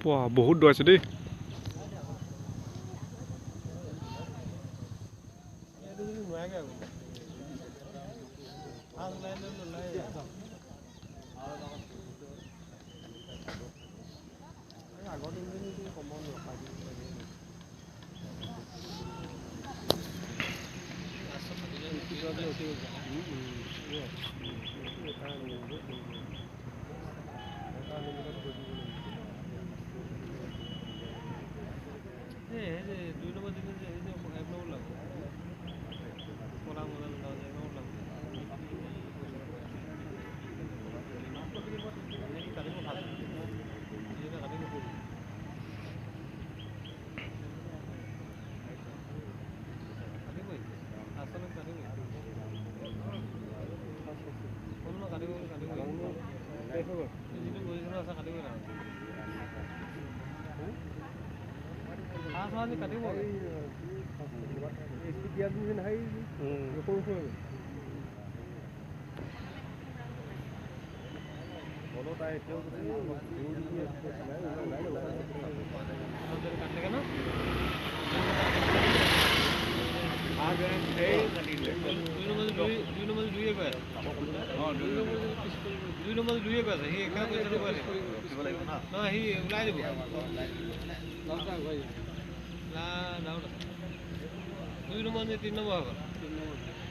বাহ বহুত দৌৰ আছে দেই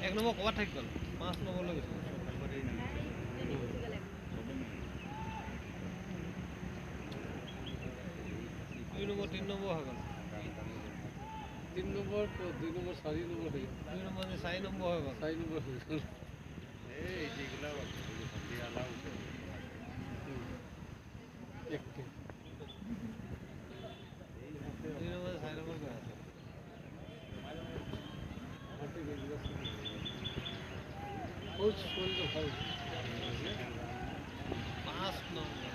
এক নম্বৰ ক'বাত থাকি গ'ল 5 নম্বৰলৈ গৈছে 2 নম্বৰ 3 নম্বৰ হৈ গ'ল 3 নম্বৰ 2 নম্বৰ 4 নম্বৰ হৈ গ'ল 2 নম্বৰ 4 নম্বৰ হৈ গ'ল 4 নম্বৰ হৈ গ'ল এই যিগিলা সন্ধিয়া লাও এক 2 নম্বৰ 4 নম্বৰ গৈ আছে बहुत सोल तो फल 5 नंबर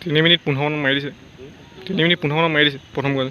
3 মিনিট 15 মান মাৰি দিছে 3 মিনিট 15 মান মাৰি দিছে প্ৰথম গ'ল